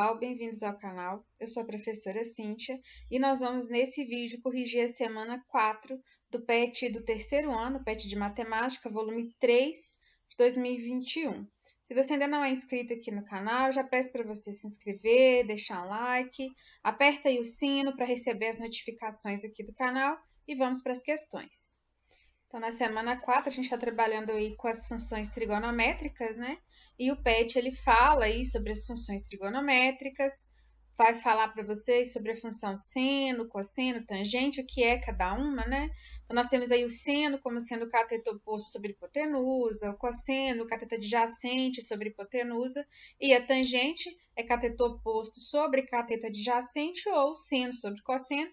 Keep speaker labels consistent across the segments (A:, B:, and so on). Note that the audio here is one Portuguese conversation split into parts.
A: pessoal, bem-vindos ao canal. Eu sou a professora Cíntia e nós vamos nesse vídeo corrigir a semana 4 do PET do terceiro ano, PET de Matemática, volume 3 de 2021. Se você ainda não é inscrito aqui no canal, já peço para você se inscrever, deixar um like, aperta aí o sino para receber as notificações aqui do canal e vamos para as questões. Então, na semana 4, a gente está trabalhando aí com as funções trigonométricas, né? E o PET, ele fala aí sobre as funções trigonométricas, vai falar para vocês sobre a função seno, cosseno, tangente, o que é cada uma, né? Então, nós temos aí o seno como sendo o cateto oposto sobre hipotenusa, o cosseno, o cateto adjacente sobre hipotenusa, e a tangente é cateto oposto sobre cateto adjacente ou seno sobre cosseno.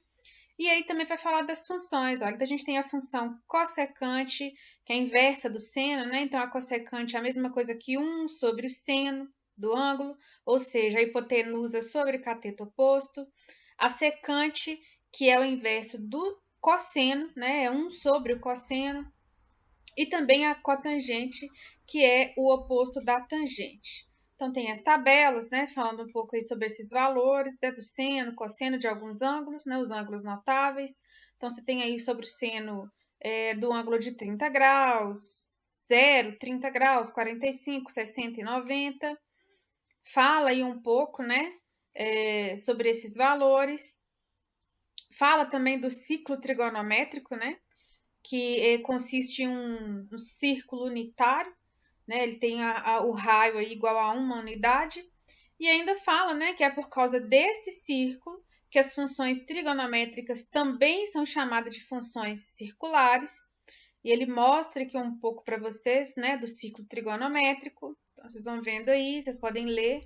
A: E aí também vai falar das funções. Olha, então a gente tem a função cossecante, que é a inversa do seno, né? Então a cossecante é a mesma coisa que 1 sobre o seno do ângulo, ou seja, a hipotenusa sobre o cateto oposto. A secante, que é o inverso do cosseno, né? É 1 sobre o cosseno. E também a cotangente, que é o oposto da tangente. Então, tem as tabelas, né, falando um pouco aí sobre esses valores, né, do seno, cosseno de alguns ângulos, né, os ângulos notáveis. Então, você tem aí sobre o seno do ângulo de 30 graus, 0, 30 graus, 45, 60 e 90. Fala aí um pouco, né, sobre esses valores. Fala também do ciclo trigonométrico, né, que consiste em um círculo unitário, né? Ele tem o raio aí igual a uma unidade, e ainda fala, né, que é por causa desse círculo que as funções trigonométricas também são chamadas de funções circulares, e ele mostra aqui um pouco para vocês, né, do ciclo trigonométrico. Então, vocês vão vendo aí, vocês podem ler.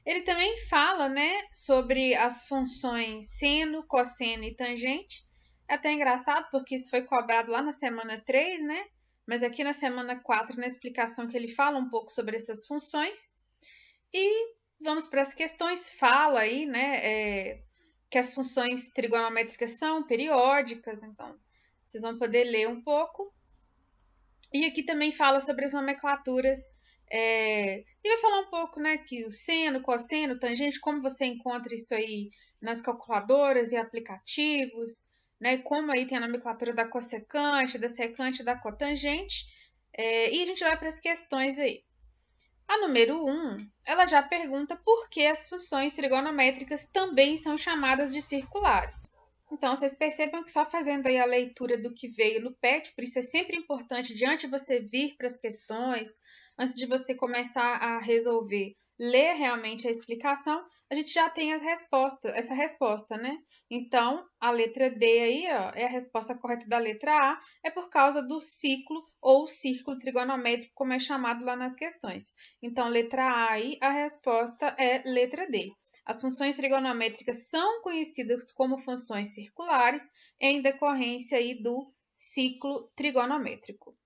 A: Ele também fala, né, sobre as funções seno, cosseno e tangente. É até engraçado, porque isso foi cobrado lá na semana 3, né? Mas aqui na semana 4, na explicação que ele fala um pouco sobre essas funções. E vamos para as questões. Fala aí, né, que as funções trigonométricas são periódicas, então vocês vão poder ler um pouco. E aqui também fala sobre as nomenclaturas. E vai falar um pouco, né, que o seno, cosseno, tangente, como você encontra isso aí nas calculadoras e aplicativos, né, como aí tem a nomenclatura da cossecante, da secante, da cotangente. E a gente vai para as questões aí. A número 1, ela já pergunta por que as funções trigonométricas também são chamadas de circulares. Então, vocês percebam que só fazendo aí a leitura do que veio no PET, por isso é sempre importante, diante de você vir para as questões, antes de você começar a resolver, ler realmente a explicação, a gente já tem essa resposta, né? Então, a letra D aí, ó, é a resposta correta da letra A, é por causa do ciclo ou círculo trigonométrico, como é chamado lá nas questões. Então, letra A aí, a resposta é letra D. As funções trigonométricas são conhecidas como funções circulares em decorrência aí do ciclo trigonométrico.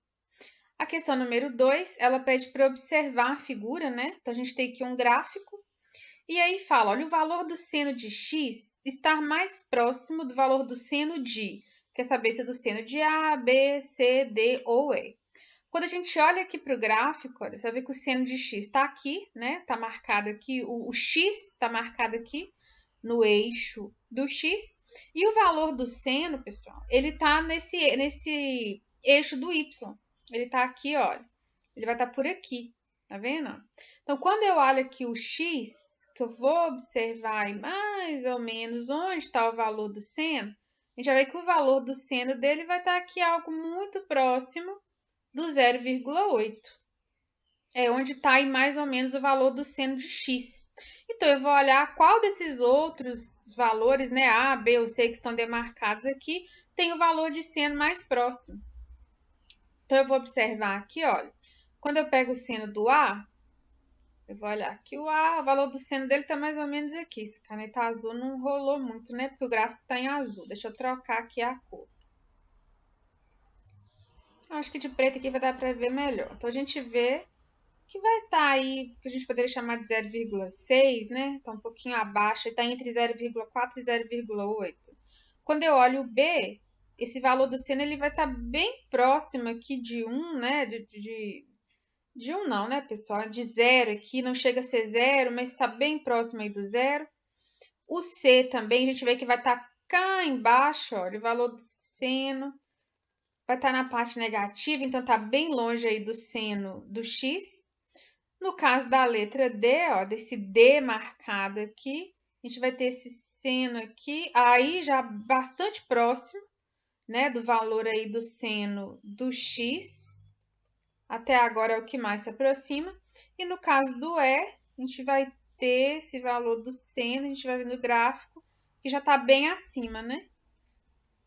A: A questão número 2, ela pede para observar a figura, né? Então, a gente tem aqui um gráfico. E aí fala, olha, o valor do seno de x está mais próximo do valor do seno de... Quer saber se é do seno de A, B, C, D ou E. Quando a gente olha aqui para o gráfico, olha, você vai ver que o seno de x está aqui, né? Está marcado aqui, o x está marcado aqui no eixo do x. E o valor do seno, pessoal, ele está nesse eixo do y. Ele está aqui, olha. Ele vai estar por aqui, tá vendo? Então, quando eu olho aqui o x, que eu vou observar mais ou menos onde está o valor do seno, a gente vai ver que o valor do seno dele vai estar aqui algo muito próximo do 0,8. É onde está aí mais ou menos o valor do seno de x. Então, eu vou olhar qual desses outros valores, né, A, B ou C, que estão demarcados aqui, tem o valor de seno mais próximo. Então, eu vou observar aqui, olha, quando eu pego o seno do A, eu vou olhar aqui o A, o valor do seno dele está mais ou menos aqui. Essa caneta azul não rolou muito, né, porque o gráfico está em azul. Deixa eu trocar aqui a cor. Acho que de preto aqui vai dar para ver melhor. Então, a gente vê que vai estar aí, que a gente poderia chamar de 0,6, né? Está um pouquinho abaixo, está entre 0,4 e 0,8. Quando eu olho o B, esse valor do seno ele vai estar bem próximo aqui de 1, né? De 1 não, né, pessoal? De 0 aqui, não chega a ser 0, mas está bem próximo aí do 0. O C também, a gente vê que vai estar cá embaixo, olha, o valor do seno vai estar na parte negativa, então está bem longe aí do seno do x. No caso da letra D, ó, desse D marcado aqui, a gente vai ter esse seno aqui, aí já bastante próximo, né, do valor aí do seno do x. Até agora é o que mais se aproxima. E no caso do E, a gente vai ter esse valor do seno, a gente vai ver no gráfico, que já está bem acima, né?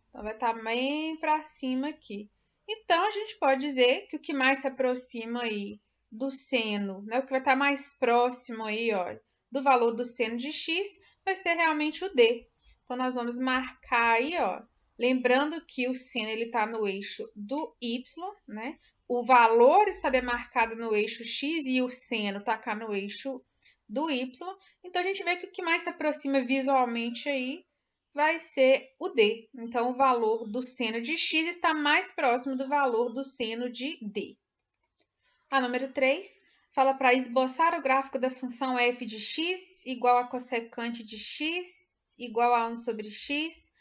A: Então, vai estar bem para cima aqui. Então, a gente pode dizer que o que mais se aproxima aí do seno, né? O que vai estar mais próximo aí, ó, do valor do seno de x, vai ser realmente o D. Então, nós vamos marcar aí, ó, lembrando que o seno ele está no eixo do y, né? O valor está demarcado no eixo x e o seno está cá no eixo do y. Então, a gente vê que o que mais se aproxima visualmente aí vai ser o D. Então, o valor do seno de x está mais próximo do valor do seno de D. A número 3 fala para esboçar o gráfico da função f de x igual a cossecante de x igual a 1 sobre x.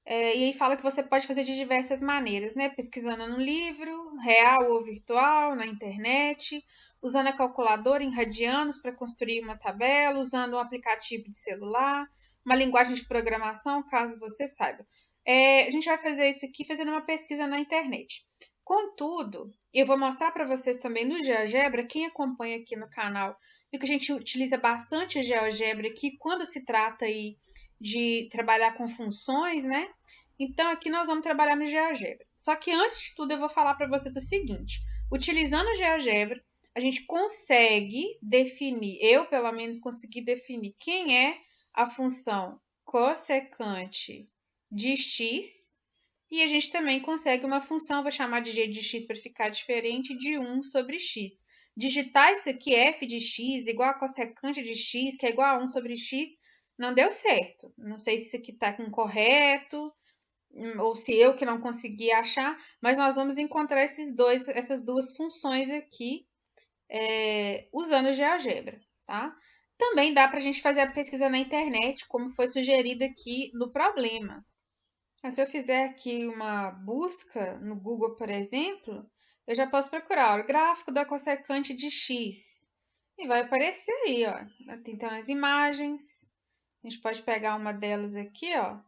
A: E aí fala que você pode fazer de diversas maneiras, né? Pesquisando no livro, real ou virtual, na internet, usando a calculadora em radianos para construir uma tabela, usando um aplicativo de celular, uma linguagem de programação, caso você saiba. A gente vai fazer isso aqui fazendo uma pesquisa na internet. Contudo, eu vou mostrar para vocês também no GeoGebra, quem acompanha aqui no canal, viu que a gente utiliza bastante o GeoGebra aqui quando se trata aí de trabalhar com funções, né? Então, aqui nós vamos trabalhar no GeoGebra. Só que antes de tudo, eu vou falar para vocês o seguinte. Utilizando o GeoGebra, a gente consegue definir, eu pelo menos consegui definir quem é a função cossecante de x, e a gente também consegue uma função, vou chamar de g de x para ficar diferente, de 1 sobre x. Digitar isso aqui, f de x igual a cossecante de x, que é igual a 1 sobre x, não deu certo. Não sei se isso aqui está incorreto, ou se eu que não consegui achar, mas nós vamos encontrar essas duas funções aqui usando o GeoGebra, tá? Também dá para a gente fazer a pesquisa na internet, como foi sugerido aqui no problema. Mas se eu fizer aqui uma busca no Google, por exemplo, eu já posso procurar o gráfico da cossecante de x. E vai aparecer aí, ó. Tem então as imagens. A gente pode pegar uma delas aqui, ó.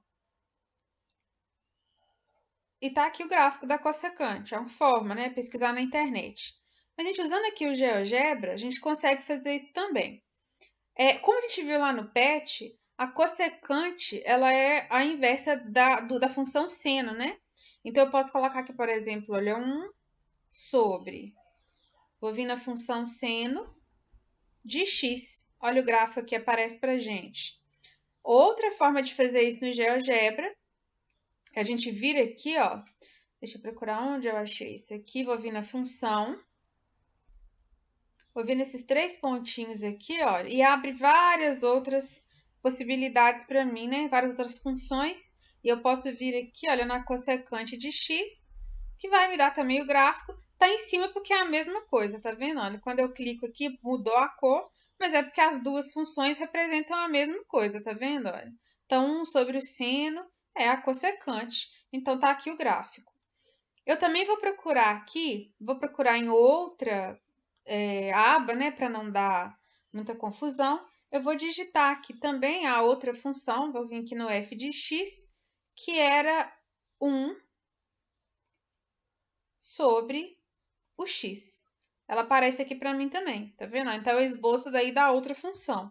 A: E tá aqui o gráfico da cossecante. É uma forma, né? Pesquisar na internet. A gente usando aqui o GeoGebra, a gente consegue fazer isso também. Como a gente viu lá no PET, a cossecante, ela é a inversa da função seno, né? Então, eu posso colocar aqui, por exemplo, olha, 1 sobre. Vou vir na função seno de x. Olha o gráfico que aparece pra gente. Outra forma de fazer isso no GeoGebra, a gente vira aqui, ó. Deixa eu procurar onde eu achei isso aqui. Vou vir na função. Vou vir nesses 3 pontinhos aqui, ó, e abre várias outras possibilidades para mim, né? Várias outras funções. E eu posso vir aqui, olha, na cossecante de x, que vai me dar também o gráfico. Tá em cima porque é a mesma coisa, tá vendo? Olha, quando eu clico aqui, mudou a cor, mas é porque as duas funções representam a mesma coisa, tá vendo? Olha. Então, 1 sobre o seno é a cossecante. Então, tá aqui o gráfico. Eu também vou procurar aqui, vou procurar em outra aba, né, para não dar muita confusão, eu vou digitar aqui também a outra função, vou vir aqui no f de x, que era 1 sobre o x. Ela aparece aqui para mim também, tá vendo? Então, é o esboço daí da outra função.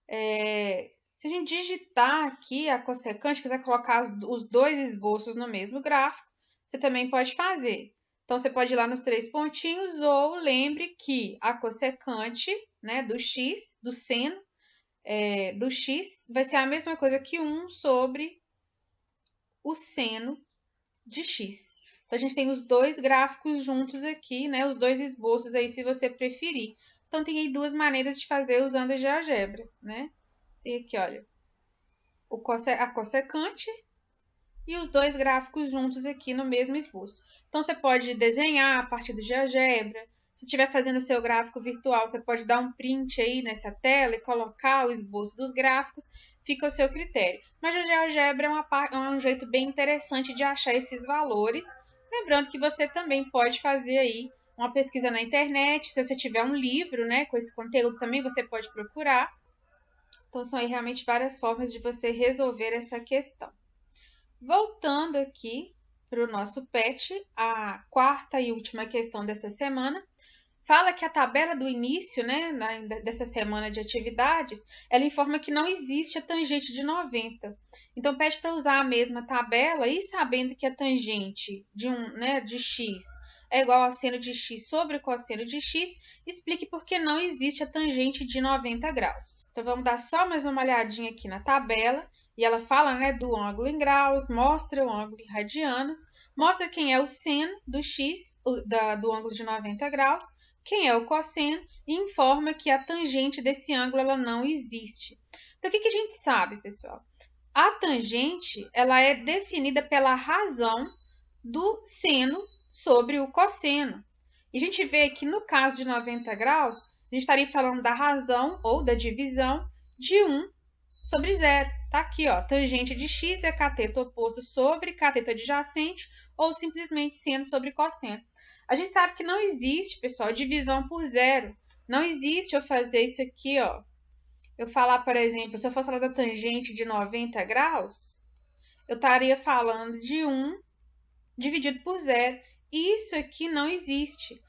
A: Se a gente digitar aqui a cossecante, quiser colocar os dois esboços no mesmo gráfico, você também pode fazer. Então, você pode ir lá nos 3 pontinhos ou lembre que a cossecante, né, do x, do seno do x, vai ser a mesma coisa que 1 sobre o seno de x. Então, a gente tem os dois gráficos juntos aqui, né, os dois esboços aí, se você preferir. Então, tem aí 2 maneiras de fazer usando a GeoGebra, né? Tem aqui, olha, a cossecante e os 2 gráficos juntos aqui no mesmo esboço. Então, você pode desenhar a partir do GeoGebra, Se estiver fazendo o seu gráfico virtual, você pode dar um print aí nessa tela e colocar o esboço dos gráficos, fica ao seu critério. Mas o GeoGebra é um jeito bem interessante de achar esses valores. Lembrando que você também pode fazer aí uma pesquisa na internet, se você tiver um livro, né, com esse conteúdo também você pode procurar. Então, são aí realmente várias formas de você resolver essa questão. Voltando aqui para o nosso PET, a quarta e última questão dessa semana, fala que a tabela do início, né, dessa semana de atividades, ela informa que não existe a tangente de 90. Então, pede para usar a mesma tabela e sabendo que a tangente de x é igual ao seno de x sobre o cosseno de x, explique por que não existe a tangente de 90 graus. Então, vamos dar só mais uma olhadinha aqui na tabela. E ela fala, né, do ângulo em graus, mostra o ângulo em radianos, mostra quem é o seno do x, do ângulo de 90 graus, quem é o cosseno e informa que a tangente desse ângulo ela não existe. Então, o que a gente sabe, pessoal? A tangente ela é definida pela razão do seno sobre o cosseno. E a gente vê que no caso de 90 graus, a gente estaria falando da razão ou da divisão de 1 sobre 0. Tá aqui, ó, tangente de x é cateto oposto sobre cateto adjacente ou simplesmente seno sobre cosseno. A gente sabe que não existe, pessoal, divisão por 0. Não existe eu fazer isso aqui, ó. Eu falar, por exemplo, se eu fosse falar da tangente de 90 graus, eu estaria falando de 1 dividido por 0. Isso aqui não existe.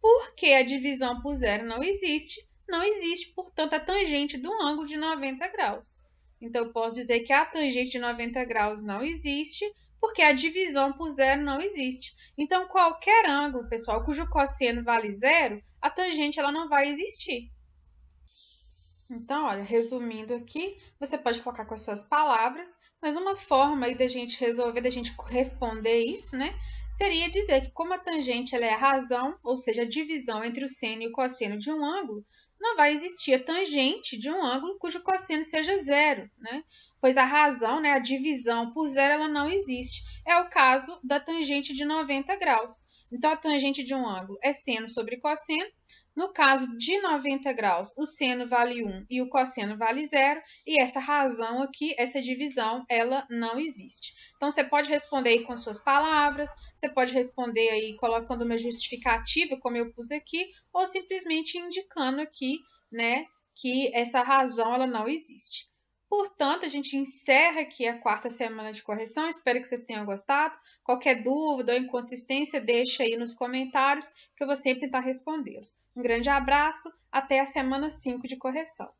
A: Por que a divisão por 0 não existe? Não existe, portanto, a tangente do ângulo de 90 graus. Então, eu posso dizer que a tangente de 90 graus não existe, porque a divisão por 0 não existe. Então, qualquer ângulo, pessoal, cujo cosseno vale 0, a tangente ela não vai existir. Então, olha, resumindo aqui, você pode colocar com as suas palavras, mas uma forma aí da gente resolver, da gente responder isso, né? Seria dizer que como a tangente ela é a razão, ou seja, a divisão entre o seno e o cosseno de um ângulo, não vai existir a tangente de um ângulo cujo cosseno seja 0, né? Pois a razão, né, a divisão por 0, ela não existe. É o caso da tangente de 90 graus. Então, a tangente de um ângulo é seno sobre cosseno. No caso de 90 graus, o seno vale 1 e o cosseno vale 0, e essa razão aqui, essa divisão, ela não existe. Então, você pode responder aí com suas palavras, você pode responder aí colocando uma justificativa, como eu pus aqui, ou simplesmente indicando aqui, né, que essa razão, ela não existe. Portanto, a gente encerra aqui a quarta semana de correção. Espero que vocês tenham gostado. Qualquer dúvida ou inconsistência, deixa aí nos comentários que eu vou sempre tentar respondê-los. Um grande abraço, até a semana 5 de correção.